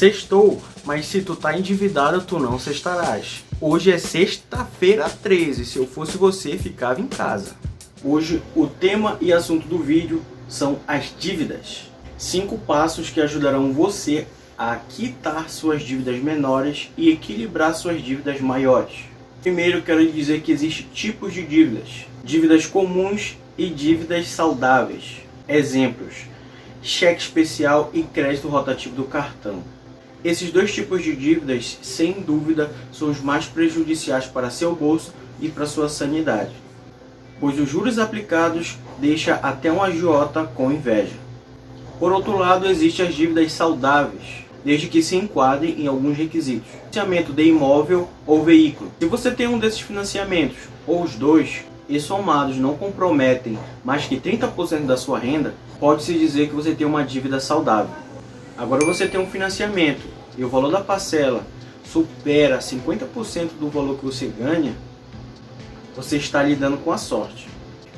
Sextou, mas se tu tá endividado, tu não sextarás. Hoje é sexta-feira 13, se eu fosse você, ficava em casa. Hoje o tema e assunto do vídeo são as dívidas. 5 passos que ajudarão você a quitar suas dívidas menores e equilibrar suas dívidas maiores. Primeiro, quero lhe dizer que existem tipos de dívidas. Dívidas comuns e dívidas saudáveis. Exemplos: cheque especial e crédito rotativo do cartão. Esses dois tipos de dívidas, sem dúvida, são os mais prejudiciais para seu bolso e para sua sanidade, pois os juros aplicados deixam até um agiota com inveja. Por outro lado, existem as dívidas saudáveis, desde que se enquadrem em alguns requisitos. Financiamento de imóvel ou veículo. Se você tem um desses financiamentos, ou os dois, e somados não comprometem mais que 30% da sua renda, pode-se dizer que você tem uma dívida saudável. Agora, você tem um financiamento e o valor da parcela supera 50% do valor que você ganha, você está lidando com a sorte.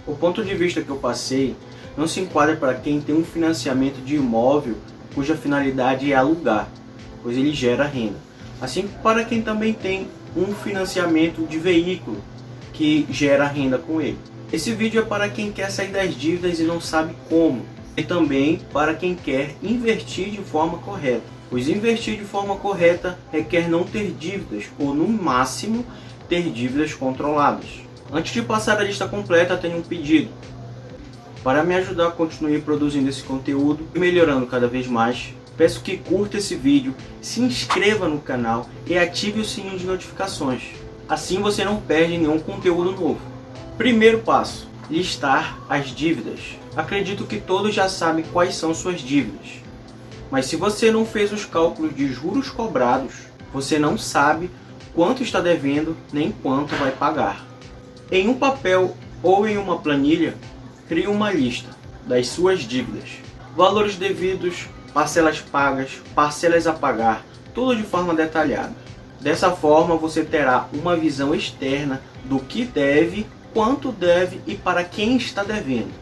O ponto de vista que eu passei não se enquadra para quem tem um financiamento de imóvel cuja finalidade é alugar, pois ele gera renda. Assim para quem também tem um financiamento de veículo que gera renda com ele. Esse vídeo é para quem quer sair das dívidas e não sabe como. E também para quem quer investir de forma correta, pois investir de forma correta requer não ter dívidas, ou no máximo ter dívidas controladas. Antes de passar a lista completa, tenho um pedido. Para me ajudar a continuar produzindo esse conteúdo e melhorando cada vez mais, peço que curta esse vídeo, se inscreva no canal e ative o sininho de notificações. Assim você não perde nenhum conteúdo novo. Primeiro passo: listar as dívidas. Acredito que todos já sabem quais são suas dívidas, mas se você não fez os cálculos de juros cobrados, você não sabe quanto está devendo nem quanto vai pagar. Em um papel ou em uma planilha, crie uma lista das suas dívidas, valores devidos, parcelas pagas, parcelas a pagar, tudo de forma detalhada. Dessa forma você terá uma visão externa do que deve, quanto deve e para quem está devendo.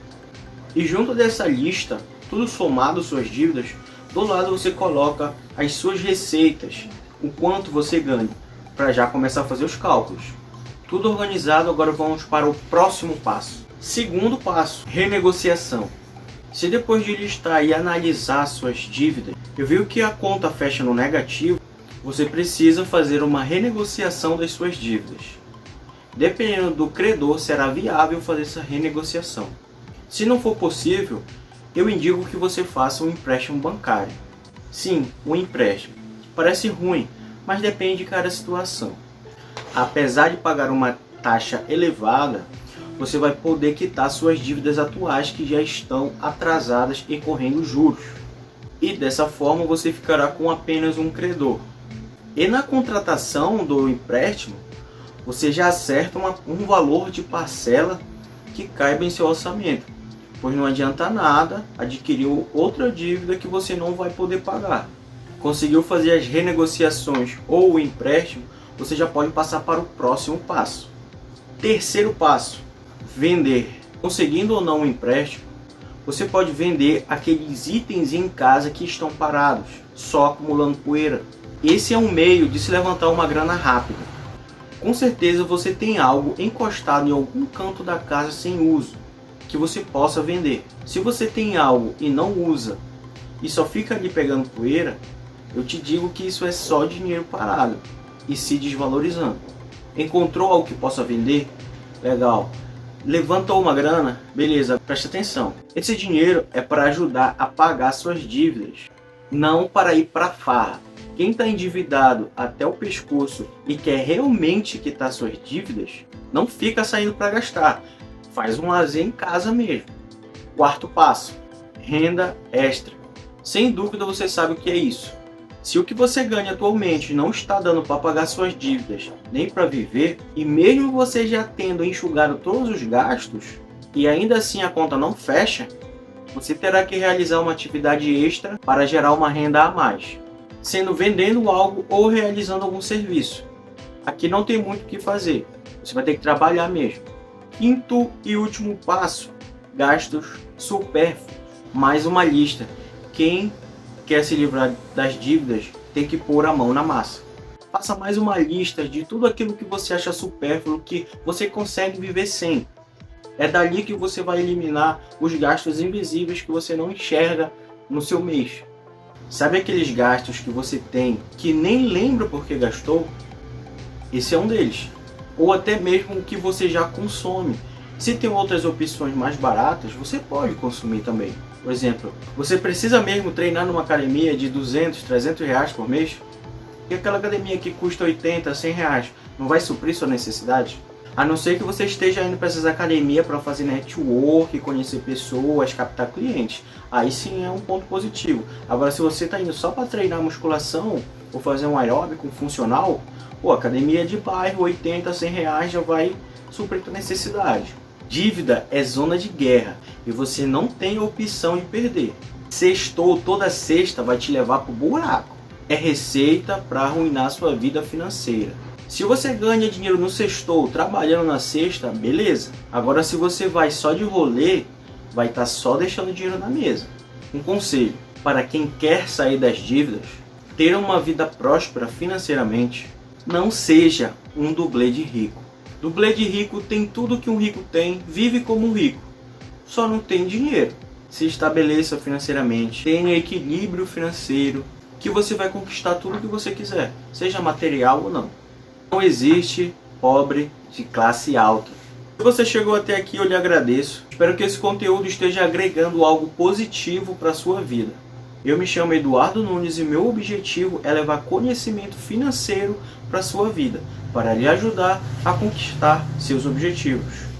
E junto dessa lista, tudo somado suas dívidas, do lado você coloca as suas receitas, o quanto você ganha, para já começar a fazer os cálculos. Tudo organizado, agora vamos para o próximo passo. Segundo passo: renegociação. Se depois de listar e analisar suas dívidas, eu vi que a conta fecha no negativo, você precisa fazer uma renegociação das suas dívidas. Dependendo do credor, será viável fazer essa renegociação. Se não for possível, eu indico que você faça um empréstimo bancário. Sim, um empréstimo. Parece ruim, mas depende de cada situação. Apesar de pagar uma taxa elevada, você vai poder quitar suas dívidas atuais que já estão atrasadas e correndo juros. E dessa forma você ficará com apenas um credor. E na contratação do empréstimo, você já acerta um valor de parcela que caiba em seu orçamento, pois não adianta nada adquirir outra dívida que você não vai poder pagar. Conseguiu fazer as renegociações ou o empréstimo, você já pode passar para o próximo passo. Terceiro passo: vender. Conseguindo ou não um empréstimo, você pode vender aqueles itens em casa que estão parados, só acumulando poeira. Esse é um meio de se levantar uma grana rápida. Com certeza você tem algo encostado em algum canto da casa sem uso, que você possa vender. Se você tem algo e não usa, e só fica ali pegando poeira, eu te digo que isso é só dinheiro parado e se desvalorizando. Encontrou algo que possa vender? Legal. Levantou uma grana? Beleza, preste atenção. Esse dinheiro é para ajudar a pagar suas dívidas, não para ir para farra. Quem está endividado até o pescoço e quer realmente quitar suas dívidas, não fica saindo para gastar. Faz um lazer em casa mesmo. Quarto passo: renda extra. Sem dúvida você sabe o que é isso. Se o que você ganha atualmente não está dando para pagar suas dívidas, nem para viver, e mesmo você já tendo enxugado todos os gastos, e ainda assim a conta não fecha, você terá que realizar uma atividade extra para gerar uma renda a mais, sendo vendendo algo ou realizando algum serviço. Aqui não tem muito o que fazer, você vai ter que trabalhar mesmo. Quinto e último passo: gastos supérfluos. Mais uma lista. Quem quer se livrar das dívidas, tem que pôr a mão na massa. Faça mais uma lista de tudo aquilo que você acha supérfluo, que você consegue viver sem. É dali que você vai eliminar os gastos invisíveis que você não enxerga no seu mês. Sabe aqueles gastos que você tem que nem lembra porque gastou? Esse é um deles. Ou até mesmo o que você já consome. Se tem outras opções mais baratas, você pode consumir também. Por exemplo, você precisa mesmo treinar numa academia de 200, 300 reais por mês? E aquela academia que custa 80, 100 reais, não vai suprir sua necessidade? A não ser que você esteja indo para essas academias para fazer network, conhecer pessoas, captar clientes. Aí sim é um ponto positivo. Agora, se você está indo só para treinar musculação ou fazer um aeróbico funcional, pô, academia de bairro, 80, 100 reais já vai suprir sua necessidade. Dívida é zona de guerra e você não tem a opção de perder. Sextou, toda sexta vai te levar para o buraco. É receita para arruinar sua vida financeira. Se você ganha dinheiro no sextou trabalhando na sexta, beleza. Agora se você vai só de rolê, vai estar só deixando dinheiro na mesa. Um conselho para quem quer sair das dívidas: ter uma vida próspera financeiramente, não seja um dublê de rico. Dublê de rico tem tudo que um rico tem, vive como um rico, só não tem dinheiro. Se estabeleça financeiramente, tenha equilíbrio financeiro, que você vai conquistar tudo que você quiser, seja material ou não. Não existe pobre de classe alta. Se você chegou até aqui, eu lhe agradeço. Espero que esse conteúdo esteja agregando algo positivo para a sua vida. Eu me chamo Eduardo Nunes e meu objetivo é levar conhecimento financeiro para a sua vida, para lhe ajudar a conquistar seus objetivos.